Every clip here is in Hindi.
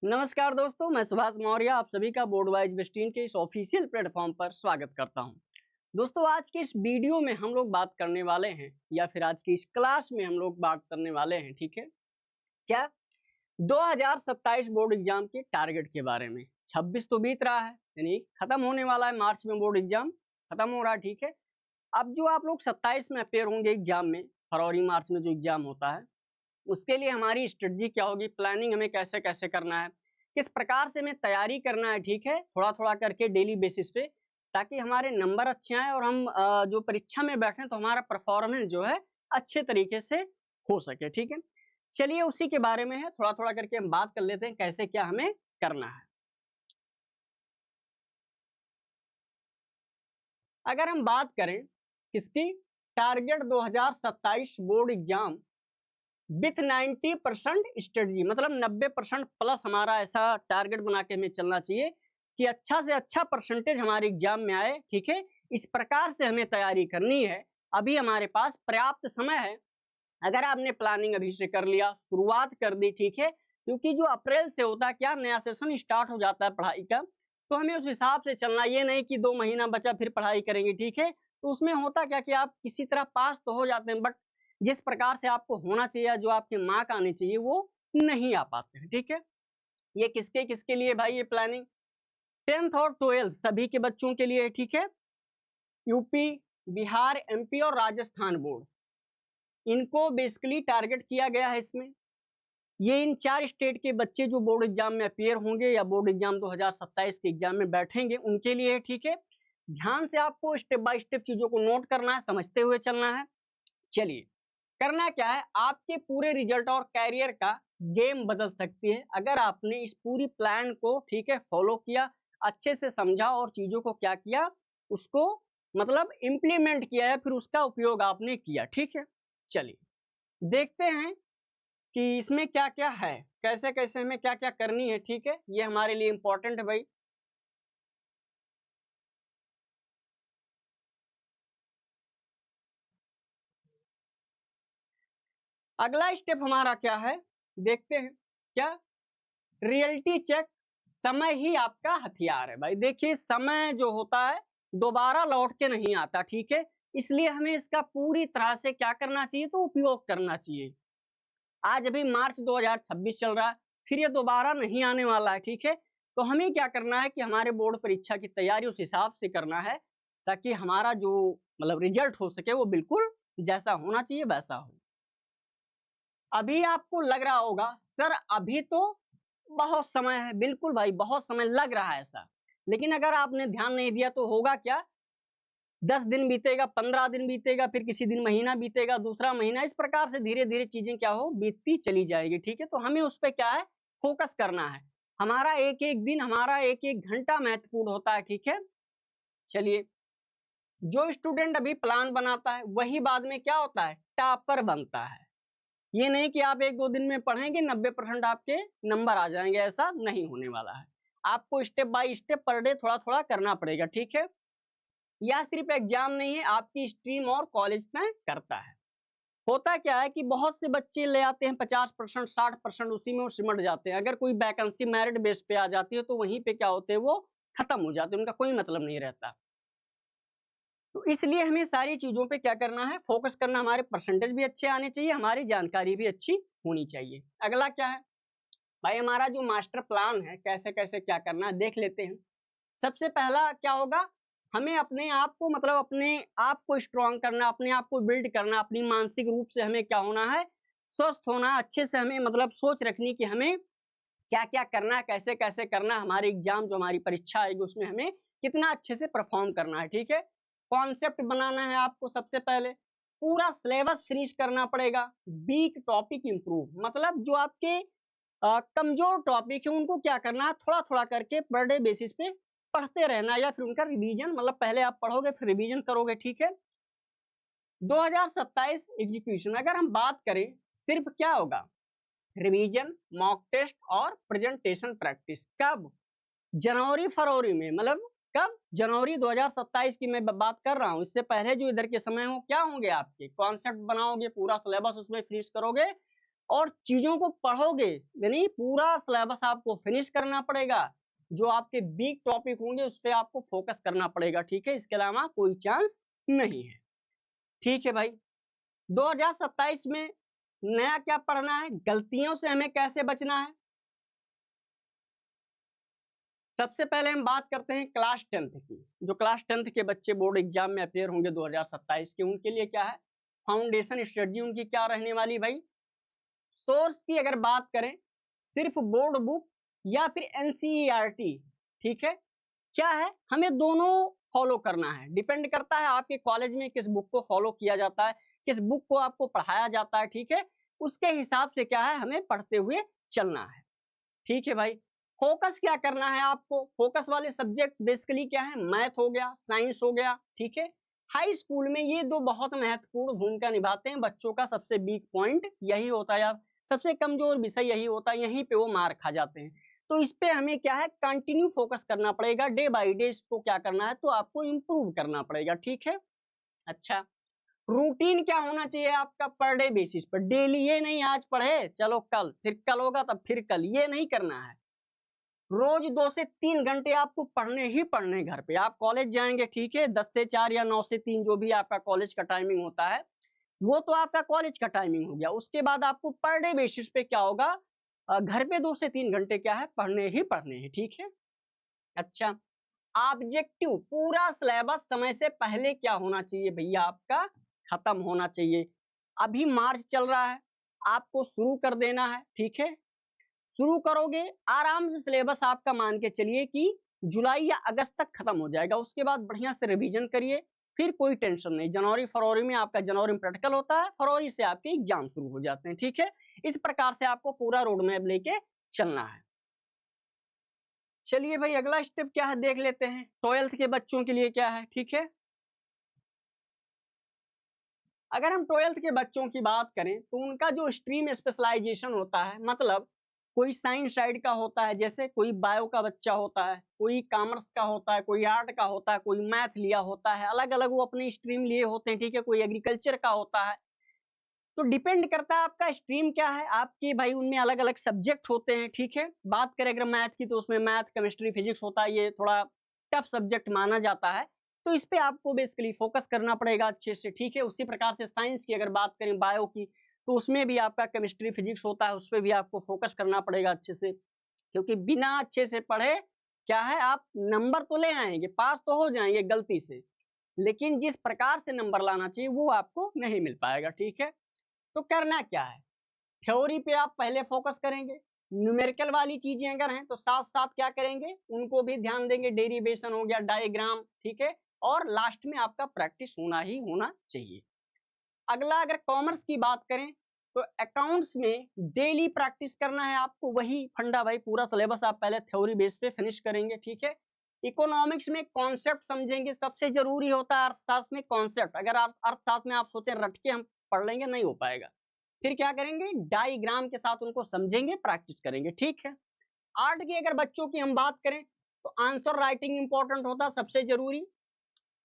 नमस्कार दोस्तों, मैं सुभाष मौर्य आप सभी का बोर्ड वाइज बेस्टीन के इस ऑफिशियल प्लेटफॉर्म पर स्वागत करता हूं। दोस्तों, आज के इस वीडियो में हम लोग बात करने वाले हैं या फिर आज की इस क्लास में हम लोग बात करने वाले हैं, ठीक है क्या, 2027 बोर्ड एग्जाम के टारगेट के बारे में। 26 तो बीत रहा है, यानी खत्म होने वाला है, मार्च में बोर्ड एग्जाम खत्म हो रहा है, ठीक है। अब जो आप लोग 27 में अपेयर होंगे एग्जाम में, फरवरी मार्च में जो एग्जाम होता है, उसके लिए हमारी स्ट्रेटजी क्या होगी, प्लानिंग हमें कैसे कैसे करना है, किस प्रकार से हमें तैयारी करना है, ठीक है, थोड़ा थोड़ा करके डेली बेसिस पे, ताकि हमारे नंबर अच्छे आए और हम जो परीक्षा में बैठे तो हमारा परफॉर्मेंस जो है अच्छे तरीके से हो सके, ठीक है। चलिए उसी के बारे में है, थोड़ा थोड़ा करके हम बात कर लेते हैं कैसे क्या हमें करना है। अगर हम बात करें किसकी, target 2027 board exam with 90% strategy, मतलब 90% प्लस हमारा ऐसा टारगेट बना के हमें चलना चाहिए कि अच्छा से अच्छा परसेंटेज हमारे एग्जाम में आए, ठीक है। इस प्रकार से हमें तैयारी करनी है। अभी हमारे पास पर्याप्त समय है। अगर आपने प्लानिंग अभी से कर लिया, शुरुआत कर दी, ठीक है, क्योंकि जो अप्रैल से होता है क्या, नया सेशन स्टार्ट हो जाता है पढ़ाई का, तो हमें उस हिसाब से चलना, ये नहीं कि 2 महीना बचा फिर पढ़ाई करेंगे, ठीक है। तो उसमें होता क्या कि आप किसी तरह पास तो हो जाते हैं, बट जिस प्रकार से आपको होना चाहिए, जो आपके मार्क आने चाहिए, वो नहीं आ पाते हैं, ठीक है। ये किसके किसके लिए भाई, ये प्लानिंग 10th और 12th सभी के बच्चों के लिए, ठीक है। यूपी, बिहार, एमपी और राजस्थान बोर्ड, इनको बेसिकली टारगेट किया गया है इसमें। ये इन 4 स्टेट के बच्चे जो बोर्ड एग्जाम में अपियर होंगे या बोर्ड एग्जाम 2027 के एग्जाम में बैठेंगे, उनके लिए, ठीक है। ध्यान से आपको स्टेप बाय स्टेप चीजों को नोट करना है, समझते हुए चलना है। चलिए, करना क्या है, आपके पूरे रिजल्ट और कैरियर का गेम बदल सकती है अगर आपने इस पूरी प्लान को, ठीक है, फॉलो किया, अच्छे से समझा और चीजों को क्या किया, उसको मतलब इम्प्लीमेंट किया है, फिर उसका उपयोग आपने किया, ठीक है। चलिए देखते हैं कि इसमें क्या क्या है, कैसे कैसे हमें क्या क्या करनी है, ठीक है। ये हमारे लिए इंपॉर्टेंट है भाई। अगला स्टेप हमारा क्या है, देखते हैं क्या, रियलिटी चेक। समय ही आपका हथियार है भाई। देखिए, समय जो होता है दोबारा लौट के नहीं आता, ठीक है। इसलिए हमें इसका पूरी तरह से क्या करना चाहिए, तो उपयोग करना चाहिए। आज अभी मार्च 2026 चल रहा है, फिर ये दोबारा नहीं आने वाला है, ठीक है। तो हमें क्या करना है कि हमारे बोर्ड परीक्षा की तैयारी उस हिसाब से करना है, ताकि हमारा जो मतलब रिजल्ट हो सके वो बिल्कुल जैसा होना चाहिए वैसा हो। अभी आपको लग रहा होगा सर अभी तो बहुत समय है, बिल्कुल भाई बहुत समय लग रहा है ऐसा, लेकिन अगर आपने ध्यान नहीं दिया तो होगा क्या, 10 दिन बीतेगा, 15 दिन बीतेगा, फिर किसी दिन महीना बीतेगा, दूसरा महीना, इस प्रकार से धीरे धीरे चीजें क्या हो, बीतती चली जाएगी, ठीक है। तो हमें उस पर क्या है, फोकस करना है। हमारा एक एक दिन, हमारा एक एक घंटा महत्वपूर्ण होता है, ठीक है। चलिए, जो स्टूडेंट अभी प्लान बनाता है वही बाद में क्या होता है, टॉपर बनता है। ये नहीं कि आप 1-2 दिन में पढ़ेंगे 90% आपके नंबर आ जाएंगे, ऐसा नहीं होने वाला है। आपको step by step per day थोड़ा थोड़ा करना पड़ेगा, ठीक है। यह सिर्फ एग्जाम नहीं है, आपकी स्ट्रीम और कॉलेज तय करता है। होता क्या है कि बहुत से बच्चे ले आते हैं 50%, 60%, उसी में वो सिमट जाते हैं। अगर कोई वैकेंसी मेरिट बेस पे आ जाती है तो वहीं पे क्या होते हैं, वो खत्म हो जाते हैं, उनका कोई मतलब नहीं रहता। तो इसलिए हमें सारी चीजों पे क्या करना है, फोकस करना। हमारे परसेंटेज भी अच्छे आने चाहिए, हमारी जानकारी भी अच्छी होनी चाहिए। अगला क्या है भाई, हमारा जो मास्टर प्लान है, कैसे कैसे क्या करना है देख लेते हैं। सबसे पहला क्या होगा, हमें अपने आप को, मतलब अपने आप को स्ट्रॉन्ग करना, अपने आप को बिल्ड करना, अपनी मानसिक रूप से हमें क्या होना है, स्वस्थ होना, अच्छे से हमें मतलब सोच रखनी कि हमें क्या क्या करना है, कैसे कैसे करना है, हमारी एग्जाम जो हमारी परीक्षा आएगी उसमें हमें कितना अच्छे से परफॉर्म करना है, ठीक है। कॉन्सेप्ट बनाना है आपको, सबसे पहले पूरा सिलेबस फिनिश करना पड़ेगा। वीक टॉपिक इंप्रूव, मतलब जो आपके कमजोर टॉपिक है उनको क्या करना है, थोड़ा थोड़ा करके पर डे बेसिस पे पढ़ते रहना, या फिर उनका रिवीजन, मतलब पहले आप पढ़ोगे फिर रिवीजन करोगे, ठीक है। 2027 एग्जीक्यूशन, अगर हम बात करें सिर्फ क्या होगा, रिवीजन, मॉक टेस्ट और प्रेजेंटेशन प्रैक्टिस। कब, जनवरी फरवरी में, मतलब कब, जनवरी 2027 की मैं बात कर रहा हूं। इससे पहले जो इधर के समय हो क्या होंगे, आपके कॉन्सेप्ट बनाओगे, पूरा सिलेबस उसमें फिनिश करोगे, और चीजों को पढ़ोगे, यानी पूरा सिलेबस आपको फिनिश करना पड़ेगा। जो आपके वीक टॉपिक होंगे उस पर आपको फोकस करना पड़ेगा, ठीक है, इसके अलावा कोई चांस नहीं है। ठीक है भाई, 2027 में नया क्या पढ़ना है, गलतियों से हमें कैसे बचना है। सबसे पहले हम बात करते हैं क्लास 10th की। जो क्लास 10th के बच्चे बोर्ड एग्जाम में अपेयर होंगे 2027 के, उनके लिए क्या है, फाउंडेशन स्ट्रेटजी उनकी क्या रहने वाली भाई। सोर्स की अगर बात करें, सिर्फ बोर्ड बुक या फिर एनसीईआरटी, ठीक है, क्या है, हमें दोनों फॉलो करना है। डिपेंड करता है आपके कॉलेज में किस बुक को फॉलो किया जाता है, किस बुक को आपको पढ़ाया जाता है, ठीक है, उसके हिसाब से क्या है हमें पढ़ते हुए चलना है। ठीक है भाई, फोकस क्या करना है आपको, फोकस वाले सब्जेक्ट बेसिकली क्या है, मैथ हो गया, साइंस हो गया, ठीक है। हाई स्कूल में ये दो बहुत महत्वपूर्ण भूमिका निभाते हैं। बच्चों का सबसे वीक पॉइंट यही होता है, यार सबसे कमजोर विषय यही होता है, यहीं पे वो मार खा जाते हैं। तो इस पे हमें क्या है, कंटिन्यू फोकस करना पड़ेगा, डे बाय डे इसको क्या करना है, तो आपको इम्प्रूव करना पड़ेगा, ठीक है। अच्छा, रूटीन क्या होना चाहिए आपका, पर डे बेसिस पर, डेली। ये नहीं आज पढ़े चलो कल, फिर कल होगा तब फिर कल, ये नहीं करना है। रोज 2 से 3 घंटे आपको पढ़ने ही पढ़ने। घर पे आप कॉलेज जाएंगे, ठीक है, 10 से 4 या 9 से 3 जो भी आपका कॉलेज का टाइमिंग होता है, वो तो आपका कॉलेज का टाइमिंग हो गया। उसके बाद आपको पर डे बेसिस पे क्या होगा, घर पे 2 से 3 घंटे क्या है, पढ़ने ही पढ़ने हैं, ठीक है। अच्छा, ऑब्जेक्टिव, पूरा सिलेबस समय से पहले क्या होना चाहिए भैया, आपका खत्म होना चाहिए। अभी मार्च चल रहा है, आपको शुरू कर देना है, ठीक है। शुरू करोगे आराम से, सिलेबस आपका मान के चलिए कि जुलाई या अगस्त तक खत्म हो जाएगा। उसके बाद बढ़िया से रिवीजन करिए, फिर कोई टेंशन नहीं। जनवरी फरवरी में आपका, जनवरी में प्रैक्टिकल होता है, फरवरी से आपके एग्जाम शुरू हो जाते हैं, ठीक है। इस प्रकार से आपको पूरा रोड मैप लेके चलना है। चलिए भाई, अगला स्टेप क्या है देख लेते हैं, 12th के बच्चों के लिए क्या है, ठीक है। अगर हम 12th के बच्चों की बात करें तो उनका जो स्ट्रीम स्पेशलाइजेशन होता है, मतलब कोई साइंस साइड का होता है, जैसे कोई बायो का बच्चा होता है, कोई कॉमर्स का होता है, कोई आर्ट का होता है, कोई मैथ लिया होता है, अलग अलग वो अपनी स्ट्रीम लिए होते हैं, ठीक है। कोई एग्रीकल्चर का होता है। तो डिपेंड करता है आपका स्ट्रीम क्या है, आपके भाई उनमें अलग अलग सब्जेक्ट होते हैं, ठीक है। बात करें अगर मैथ की, तो उसमें मैथ, केमिस्ट्री, फिजिक्स होता है, ये थोड़ा टफ सब्जेक्ट माना जाता है। तो इस पे आपको बेसिकली फोकस करना पड़ेगा अच्छे से, ठीक है। उसी प्रकार से साइंस की अगर बात करें, बायो की, तो उसमें भी आपका केमिस्ट्री फिजिक्स होता है, उस पर भी आपको फोकस करना पड़ेगा अच्छे से। क्योंकि बिना अच्छे से पढ़े क्या है, आप नंबर तो ले आएंगे, पास तो हो जाएंगे गलती से, लेकिन जिस प्रकार से नंबर लाना चाहिए वो आपको नहीं मिल पाएगा, ठीक है। तो करना क्या है, थ्योरी पे आप पहले फोकस करेंगे। न्यूमेरिकल वाली चीजें अगर हैं तो साथ साथ क्या करेंगे, उनको भी ध्यान देंगे। डेरिवेशन हो गया, डायग्राम, ठीक है। और लास्ट में आपका प्रैक्टिस होना ही होना चाहिए। अगला अगर कॉमर्स की बात करें तो अकाउंट्स में डेली प्रैक्टिस करना है आपको, वही फंडा भाई, पूरा सिलेबस आप पहले थ्योरी बेस पे फिनिश करेंगे, ठीक है। इकोनॉमिक्स में कॉन्सेप्ट समझेंगे, सबसे जरूरी होता है अर्थशास्त्र में कॉन्सेप्ट। अगर आप अर्थशास्त्र में आप सोचें रट के हम पढ़ लेंगे, नहीं हो पाएगा। फिर क्या करेंगे, डायग्राम के साथ उनको समझेंगे, प्रैक्टिस करेंगे, ठीक है। आर्ट की अगर बच्चों की हम बात करें तो आंसर राइटिंग इंपॉर्टेंट होता है, सबसे जरूरी।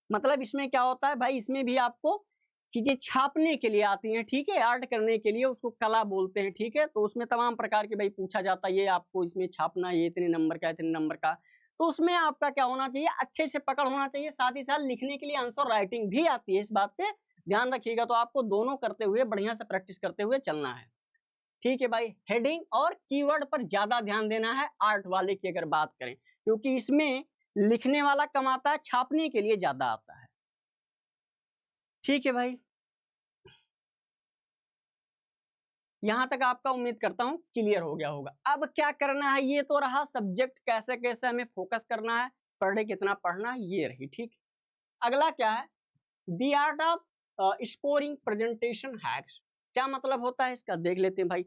मतलब इसमें क्या होता है भाई, इसमें भी आपको चीजें छापने के लिए आती हैं, ठीक है। आर्ट करने के लिए उसको कला बोलते हैं, ठीक है। तो उसमें तमाम प्रकार के भाई पूछा जाता है, ये आपको इसमें छापना, ये इतने नंबर का, इतने नंबर का। तो उसमें आपका क्या होना चाहिए, अच्छे से पकड़ होना चाहिए। साथ ही साथ लिखने के लिए आंसर राइटिंग भी आती है, इस बात पे ध्यान रखिएगा। तो आपको दोनों करते हुए, बढ़िया से प्रैक्टिस करते हुए चलना है, ठीक है भाई। हेडिंग और कीवर्ड पर ज्यादा ध्यान देना है आर्ट वाले की अगर बात करें, क्योंकि इसमें लिखने वाला कम आता है, छापने के लिए ज्यादा आता है, ठीक है भाई। यहां तक आपका उम्मीद करता हूं क्लियर हो गया होगा। अब क्या करना है, ये तो रहा सब्जेक्ट कैसे कैसे हमें फोकस करना है, पर डे कितना पढ़ना है, ये रही, ठीक। अगला क्या है, the art of scoring presentation hacks. क्या मतलब होता है इसका, देख लेते हैं भाई।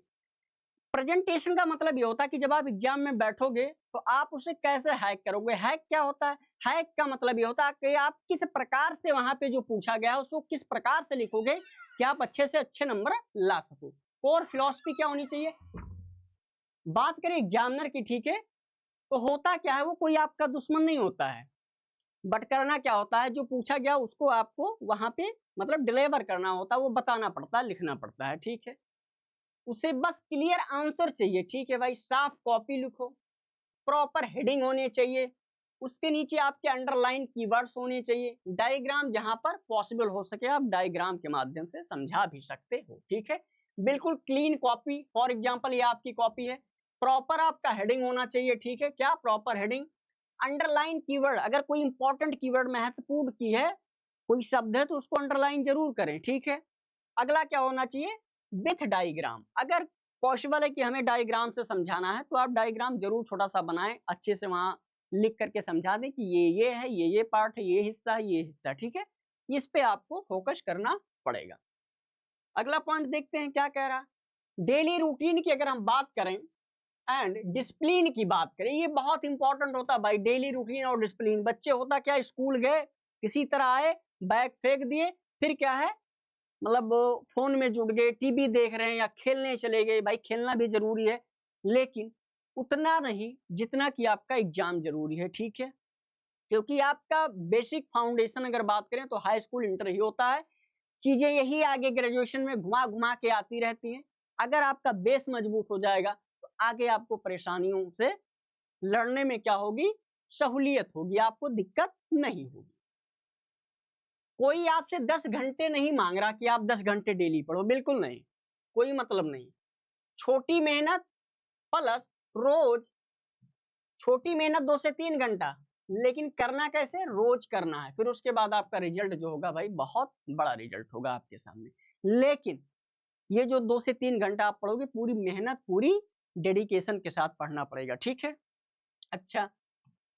प्रेजेंटेशन का मतलब ये होता है कि जब आप एग्जाम में बैठोगे तो आप उसे कैसे हैक करोगे। हैक क्या होता है, हैक का मतलब ये होता है कि आप किस प्रकार से वहां पे जो पूछा गया है उसको किस प्रकार से लिखोगे कि आप अच्छे से अच्छे नंबर ला सको। कोर फिलॉसफी क्या होनी चाहिए, बात करें एग्जामिनर की, ठीक है, तो होता क्या है, वो कोई आपका दुश्मन नहीं होता है, बट करना क्या होता है, जो पूछा गया उसको आपको वहां पे मतलब डिलीवर करना होता है, वो बताना पड़ता है, लिखना पड़ता है, ठीक है। उसे बस क्लियर आंसर चाहिए, ठीक है भाई। साफ कॉपी लिखो, प्रॉपर हेडिंग होने चाहिए, उसके नीचे आपके अंडरलाइन कीवर्ड्स होने चाहिए, डायग्राम जहां पर पॉसिबल हो सके आप डायग्राम के माध्यम से समझा भी सकते हो, ठीक है। बिल्कुल क्लीन कॉपी, फॉर एग्जांपल ये आपकी कॉपी है, प्रॉपर आपका हेडिंग होना चाहिए, ठीक है। क्या प्रॉपर हेडिंग, अंडरलाइन कीवर्ड, अगर कोई इंपॉर्टेंट कीवर्ड महत्वपूर्ण की है, कोई शब्द है तो उसको अंडरलाइन जरूर करें, ठीक है। अगला क्या होना चाहिए, विथ डायग्राम, अगर पॉसिबल है कि हमें डायग्राम से समझाना है तो आप डायग्राम जरूर छोटा सा बनाएं, अच्छे से वहां लिख करके समझा दें कि ये है, ये पार्ट है, ये हिस्सा है, ये हिस्सा, ठीक है। इस पे आपको फोकस करना पड़ेगा। अगला पॉइंट देखते हैं क्या कह रहा है। डेली रूटीन की अगर हम बात करें एंड डिसिप्लिन की बात करें, ये बहुत इंपॉर्टेंट होता है भाई, डेली रूटीन और डिसिप्लिन। बच्चे होता क्या, स्कूल गए, किसी तरह आए, बैग फेंक दिए, फिर क्या है, मतलब फोन में जुड़ गए, टीवी देख रहे हैं या खेलने चले गए। भाई खेलना भी जरूरी है, लेकिन उतना नहीं जितना कि आपका एग्जाम जरूरी है, ठीक है। क्योंकि आपका बेसिक फाउंडेशन अगर बात करें तो हाई स्कूल इंटर ही होता है, चीजें यही आगे ग्रेजुएशन में घुमा घुमा के आती रहती हैं। अगर आपका बेस मजबूत हो जाएगा तो आगे आपको परेशानियों से लड़ने में क्या होगी, सहूलियत होगी, आपको दिक्कत नहीं होगी। कोई आपसे 10 घंटे नहीं मांग रहा कि आप 10 घंटे डेली पढ़ो, बिल्कुल नहीं, कोई मतलब नहीं। छोटी मेहनत प्लस रोज, छोटी मेहनत 2 से 3 घंटा, लेकिन करना कैसे, रोज करना है, फिर उसके बाद आपका रिजल्ट जो होगा भाई बहुत बड़ा रिजल्ट होगा आपके सामने। लेकिन ये जो 2 से 3 घंटा आप पढ़ोगे, पूरी मेहनत, पूरी डेडिकेशन के साथ पढ़ना पड़ेगा, ठीक है। अच्छा,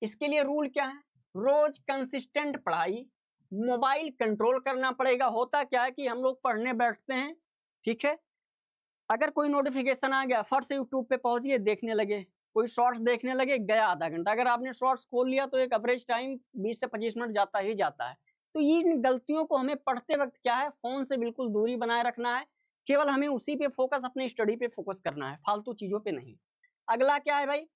इसके लिए रूल क्या है, रोज कंसिस्टेंट पढ़ाई, मोबाइल कंट्रोल करना पड़ेगा। होता क्या है कि हम लोग पढ़ने बैठते हैं, ठीक है, अगर कोई नोटिफिकेशन आ गया, फट से यूट्यूब पे पहुंचिए, देखने लगे, कोई शॉर्ट्स देखने लगे, गया आधा घंटा। अगर आपने शॉर्ट्स खोल लिया तो एक एवरेज टाइम 20 से 25 मिनट जाता ही जाता है। तो इन गलतियों को हमें पढ़ते वक्त क्या है, फोन से बिल्कुल दूरी बनाए रखना है, केवल हमें उसी पे फोकस, अपनी स्टडी पे फोकस करना है, फालतू चीजों पे नहीं। अगला क्या है भाई,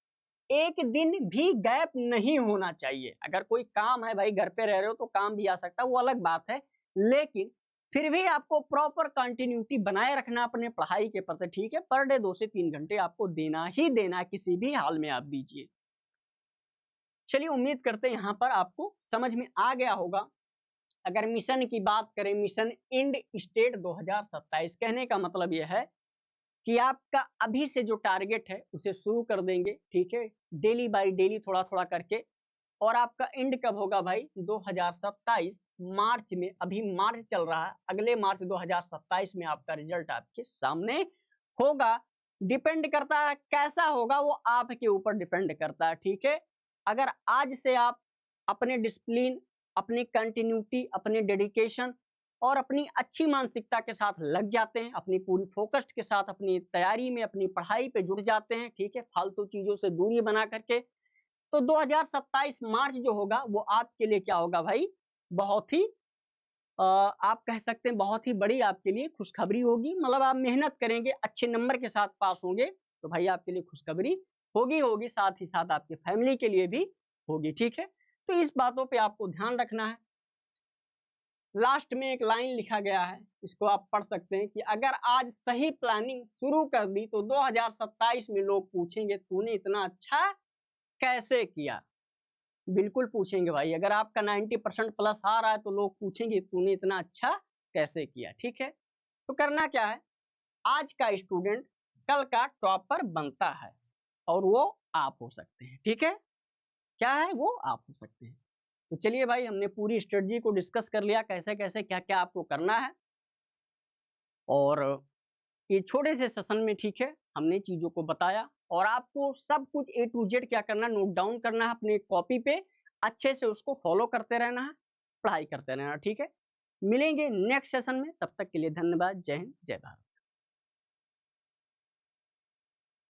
एक दिन भी गैप नहीं होना चाहिए। अगर कोई काम है भाई, घर पे रह रहे हो तो काम भी आ सकता है, वो अलग बात है, लेकिन फिर भी आपको प्रॉपर कंटिन्यूटी बनाए रखना अपने पढ़ाई के प्रति, ठीक है। पर डे 2 से 3 घंटे आपको देना ही देना है, किसी भी हाल में आप दीजिए। चलिए, उम्मीद करते हैं यहाँ पर आपको समझ में आ गया होगा। अगर मिशन की बात करें, मिशन इंड स्टेट 2027, कहने का मतलब यह है कि आपका अभी से जो टारगेट है उसे शुरू कर देंगे, ठीक है, डेली बाय डेली, थोड़ा थोड़ा करके। और आपका एंड कब होगा भाई, 2027 मार्च में। अभी मार्च चल रहा है, अगले मार्च 2027 में आपका रिजल्ट आपके सामने होगा। डिपेंड करता है कैसा होगा, वो आपके ऊपर डिपेंड करता है, ठीक है। अगर आज से आप अपने डिसिप्लिन, अपनी कंटिन्यूटी, अपने डेडिकेशन और अपनी अच्छी मानसिकता के साथ लग जाते हैं, अपनी पूरी फोकस्ड के साथ अपनी तैयारी में, अपनी पढ़ाई पे जुट जाते हैं, ठीक है, फालतू चीजों से दूरी बना करके, तो 2027 मार्च जो होगा वो आपके लिए क्या होगा भाई, बहुत ही आप कह सकते हैं बहुत ही बड़ी आपके लिए खुशखबरी होगी। मतलब आप मेहनत करेंगे, अच्छे नंबर के साथ पास होंगे तो भाई आपके लिए खुशखबरी होगी, साथ ही साथ आपके फैमिली के लिए भी होगी, ठीक है। तो इस बातों पे आपको ध्यान रखना है। लास्ट में एक लाइन लिखा गया है, इसको आप पढ़ सकते हैं कि अगर आज सही प्लानिंग शुरू कर दी तो 2027 में लोग पूछेंगे तूने इतना अच्छा कैसे किया। बिल्कुल पूछेंगे भाई, अगर आपका 90% प्लस आ रहा है तो लोग पूछेंगे तूने इतना अच्छा कैसे किया, ठीक है। तो करना क्या है, आज का स्टूडेंट कल का टॉपर बनता है, और वो आप हो सकते हैं, ठीक है। क्या है, वो आप हो सकते हैं। तो चलिए भाई, हमने पूरी स्ट्रेटजी को डिस्कस कर लिया, कैसे कैसे क्या क्या आपको करना है। और ये छोटे से सेशन में, ठीक है, हमने चीजों को बताया, और आपको सब कुछ A to Z क्या करना है, नोट डाउन करना है अपने कॉपी पे, अच्छे से उसको फॉलो करते रहना है, पढ़ाई करते रहना, ठीक है। मिलेंगे नेक्स्ट सेशन में, तब तक के लिए धन्यवाद। जय हिंद, जय भारत।